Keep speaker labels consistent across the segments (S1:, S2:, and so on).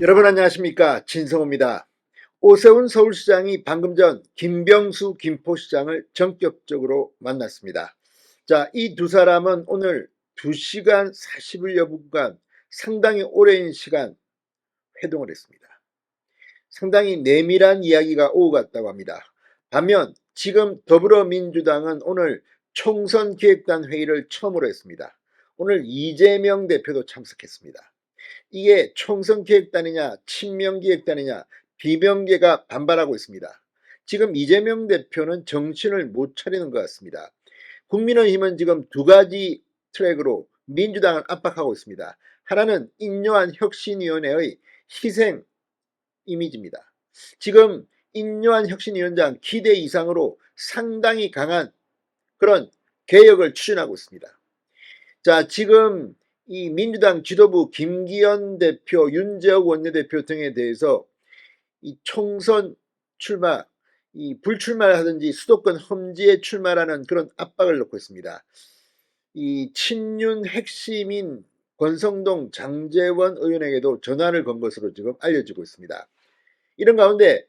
S1: 여러분 안녕하십니까, 진성호입니다. 오세훈 서울시장이 방금 전 김병수 김포시장을 전격적으로 만났습니다. 자, 이 두 사람은 오늘 2시간 40여여 분간 상당히 오랜 시간 회동을 했습니다. 상당히 내밀한 이야기가 오고 갔다고 합니다. 반면 지금 더불어민주당은 오늘 총선기획단 회의를 처음으로 했습니다. 오늘 이재명 대표도 참석했습니다. 이게 총선기획단이냐 친명기획단이냐 비명계가 반발하고 있습니다. 지금 이재명 대표는 정신을 못 차리는 것 같습니다. 국민의힘은 지금 두 가지 트랙으로 민주당을 압박하고 있습니다. 하나는 인요한 혁신위원회의 희생 이미지입니다. 지금 인요한 혁신위원장 기대 이상으로 상당히 강한 그런 개혁을 추진하고 있습니다. 자, 지금 이 민주당 지도부 김기현 대표, 윤재욱 원내대표 등에 대해서 이 총선 출마, 이 불출마를 하든지 수도권 험지에 출마라는 그런 압박을 넣고 있습니다. 이 친윤 핵심인 권성동 장제원 의원에게도 전화를 건 것으로 지금 알려지고 있습니다. 이런 가운데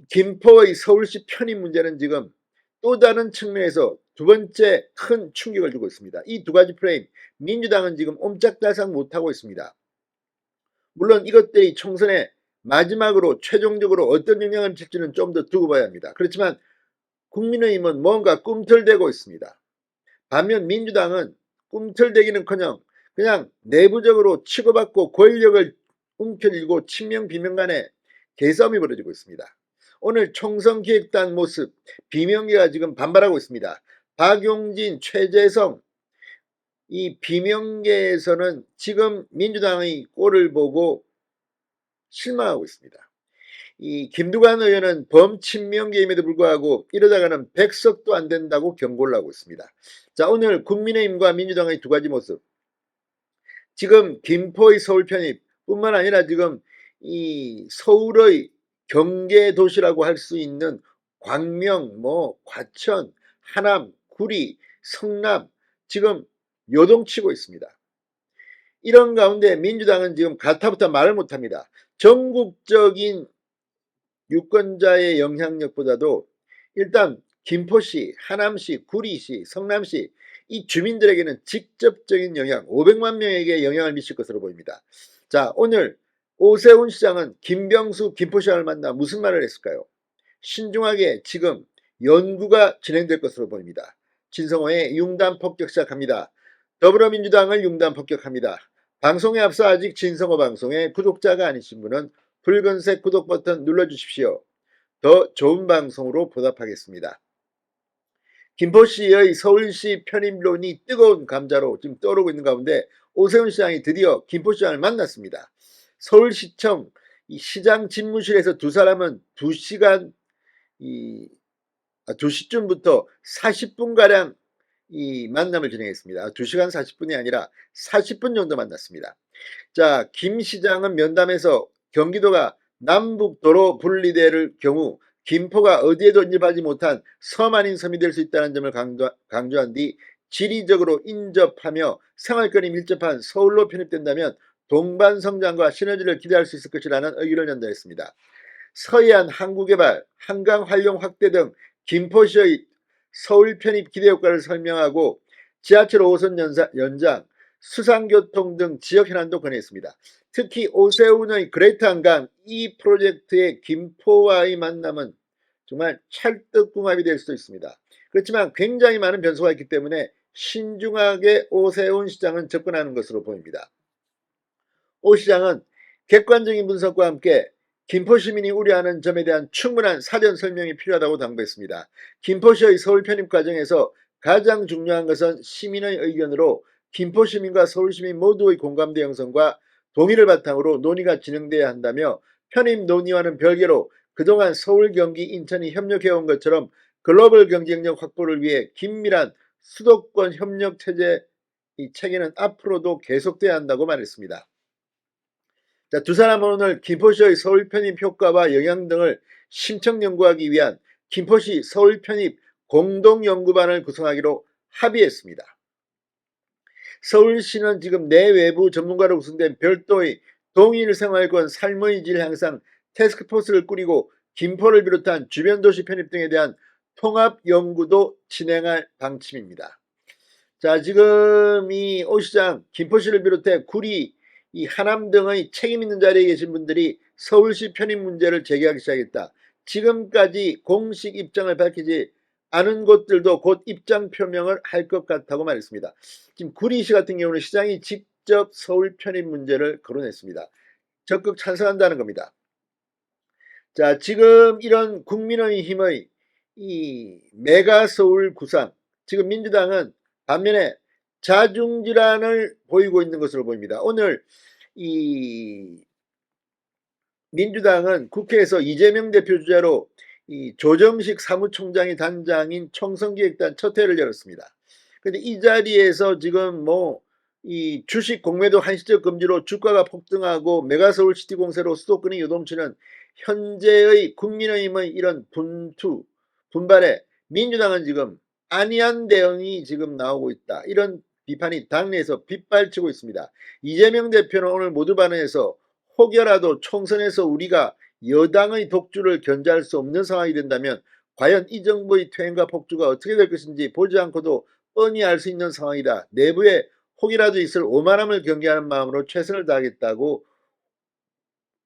S1: 김포의 서울시 편입 문제는 지금 또 다른 측면에서 두 번째 큰 충격을 주고 있습니다. 이 두 가지 프레임, 민주당은 지금 옴짝달싹 못하고 있습니다. 물론 이것들이 총선에 마지막으로 최종적으로 어떤 영향을 미칠지는 좀 더 두고 봐야 합니다. 그렇지만 국민의힘은 뭔가 꿈틀대고 있습니다. 반면 민주당은 꿈틀대기는커녕 그냥 내부적으로 치고받고 권력을 움켜쥐고 친명 비명 간의 개싸움이 벌어지고 있습니다. 오늘 총선기획단 모습 비명계가 지금 반발하고 있습니다. 박용진, 최재성 이 비명계에서는 지금 민주당의 꼴을 보고 실망하고 있습니다. 이 김두관 의원은 범친명계임에도 불구하고 이러다가는 100석도 안 된다고 경고를 하고 있습니다. 자, 오늘 국민의힘과 민주당의 두 가지 모습, 지금 김포의 서울 편입 뿐만 아니라 지금 이 서울의 경계 도시라고 할 수 있는 광명, 과천, 하남, 구리, 성남 지금 요동치고 있습니다. 이런 가운데 민주당은 지금 가타부터 말을 못합니다. 전국적인 유권자의 영향력보다도 일단 김포시, 하남시, 구리시, 성남시 이 주민들에게는 직접적인 영향, 500만 명에게 영향을 미칠 것으로 보입니다. 자, 오늘 오세훈 시장은 김병수 김포시장을 만나 무슨 말을 했을까요? 신중하게 지금 연구가 진행될 것으로 보입니다. 진성호의 융단 폭격 시작합니다. 더불어민주당을 융단 폭격합니다. 방송에 앞서 아직 진성호 방송의 구독자가 아니신 분은 붉은색 구독 버튼 눌러주십시오. 더 좋은 방송으로 보답하겠습니다. 김포시의 서울시 편입론이 뜨거운 감자로 지금 떠오르고 있는 가운데 오세훈 시장이 드디어 김포시장을 만났습니다. 서울시청 시장 집무실에서 두 사람은 2시간 2시쯤부터 40분가량 이 만남을 진행했습니다. 2시간 40분이 아니라 40분 정도 만났습니다. 자, 김 시장은 면담에서 경기도가 남북도로 분리될 경우 김포가 어디에도 인접하지 못한 섬 아닌 섬이 될 수 있다는 점을 강조한 뒤 지리적으로 인접하며 생활권이 밀접한 서울로 편입된다면 동반성장과 시너지를 기대할 수 있을 것이라는 의견을 전달했습니다. 서해안 항구개발, 한강 활용 확대 등 김포시의 서울 편입 기대 효과를 설명하고 지하철 5호선 연장, 수상교통 등 지역 현안도 건의했습니다. 특히 오세훈의 그레이트 한강 이 프로젝트의 김포와의 만남은 정말 찰떡궁합이 될 수도 있습니다. 그렇지만 굉장히 많은 변수가 있기 때문에 신중하게 오세훈 시장은 접근하는 것으로 보입니다. 오 시장은 객관적인 분석과 함께 김포 시민이 우려하는 점에 대한 충분한 사전 설명이 필요하다고 당부했습니다. 김포시의 서울 편입 과정에서 가장 중요한 것은 시민의 의견으로 김포 시민과 서울 시민 모두의 공감대 형성과 동의를 바탕으로 논의가 진행돼야 한다며 편입 논의와는 별개로 그동안 서울, 경기, 인천이 협력해온 것처럼 글로벌 경쟁력 확보를 위해 긴밀한 수도권 협력 체계는 앞으로도 계속돼야 한다고 말했습니다. 자, 두 사람은 오늘 김포시의 서울 편입 효과와 영향 등을 심층 연구하기 위한 김포시 서울 편입 공동연구반을 구성하기로 합의했습니다. 서울시는 지금 내외부 전문가로 구성된 별도의 동일 생활권 삶의 질 향상 태스크포스를 꾸리고 김포를 비롯한 주변 도시 편입 등에 대한 통합 연구도 진행할 방침입니다. 자, 지금 이 오 시장 김포시를 비롯해 구리, 이 하남 등의 책임 있는 자리에 계신 분들이 서울시 편입 문제를 제기하기 시작했다. 지금까지 공식 입장을 밝히지 않은 곳들도 곧 입장 표명을 할 것 같다고 말했습니다. 지금 구리시 같은 경우는 시장이 직접 서울 편입 문제를 거론했습니다. 적극 찬성한다는 겁니다. 자, 지금 이런 국민의힘의 이 메가 서울 구상, 지금 민주당은 반면에 자중질환을 보이고 있는 것으로 보입니다. 오늘 이 민주당은 국회에서 이재명 대표 주재로 이 조정식 사무총장이 단장인 총선기획단 첫 회를 열었습니다. 근데 이 자리에서 지금 이 주식 공매도 한시적 금지로 주가가 폭등하고 메가서울 시티 공세로 수도권이 요동치는 현재의 국민의힘의 이런 분발에 민주당은 지금 안이한 대응이 지금 나오고 있다. 이런 비판이 당내에서 빗발치고 있습니다. 이재명 대표는 오늘 모두 발언에서 혹여라도 총선에서 우리가 여당의 독주를 견제할 수 없는 상황이 된다면 과연 이 정부의 퇴행과 폭주가 어떻게 될 것인지 보지 않고도 뻔히 알 수 있는 상황이다. 내부에 혹이라도 있을 오만함을 경계하는 마음으로 최선을 다하겠다고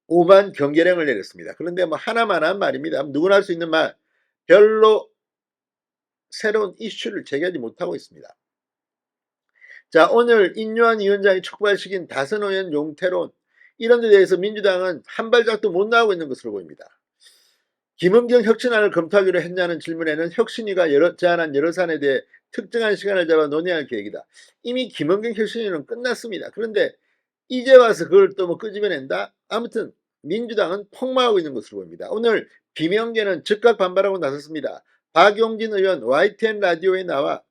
S1: 오만 경계령을 내렸습니다. 그런데 하나만 한 말입니다. 누구나 할 수 있는 말, 별로 새로운 이슈를 제기하지 못하고 있습니다. 자, 오늘 인요한 위원장이 촉발시킨 다선의원 용태론, 이런 데 대해서 민주당은 한 발짝도 못 나오고 있는 것으로 보입니다. 김은경 혁신안을 검토하기로 했냐는 질문에는 혁신위가 제안한 여러 사안에 대해 특정한 시간을 잡아 논의할 계획이다. 이미 김은경 혁신위는 끝났습니다. 그런데 이제 와서 그걸 또 끄집어낸다? 아무튼 민주당은 폭망하고 있는 것으로 보입니다. 오늘 비명계는 즉각 반발하고 나섰습니다. 박용진 의원 YTN 라디오에 나와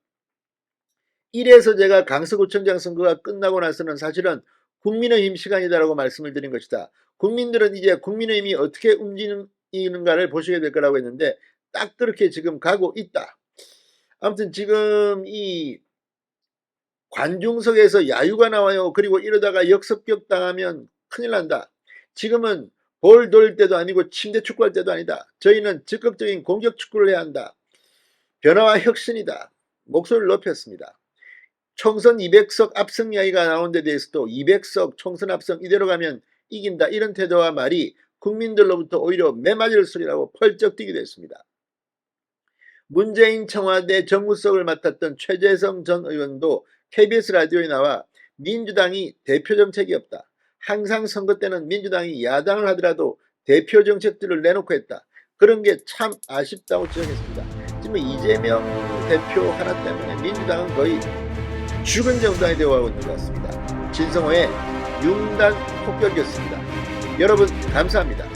S1: 이래서 제가 강서구청장 선거가 끝나고 나서는 사실은 국민의힘 시간이다라고 말씀을 드린 것이다. 국민들은 이제 국민의힘이 어떻게 움직이는가를 보시게 될 거라고 했는데 딱 그렇게 지금 가고 있다. 아무튼 지금 이 관중석에서 야유가 나와요. 그리고 이러다가 역습격 당하면 큰일 난다. 지금은 볼 돌릴 때도 아니고 침대 축구할 때도 아니다. 저희는 적극적인 공격 축구를 해야 한다. 변화와 혁신이다. 목소리를 높였습니다. 총선 200석 압승 이야기가 나온 데 대해서도 200석 총선 압승 이대로 가면 이긴다. 이런 태도와 말이 국민들로부터 오히려 매맞을 소리라고 펄쩍 뛰기도 했습니다. 문재인 청와대 정무수석을 맡았던 최재성 전 의원도 KBS 라디오에 나와 민주당이 대표 정책이 없다. 항상 선거 때는 민주당이 야당을 하더라도 대표 정책들을 내놓고 했다. 그런 게 참 아쉽다고 지적했습니다. 지금 이재명 대표 하나 때문에 민주당은 거의 죽은 정당이 되어가고 있는 것 같습니다. 진성호의 융단 폭격이었습니다. 여러분 감사합니다.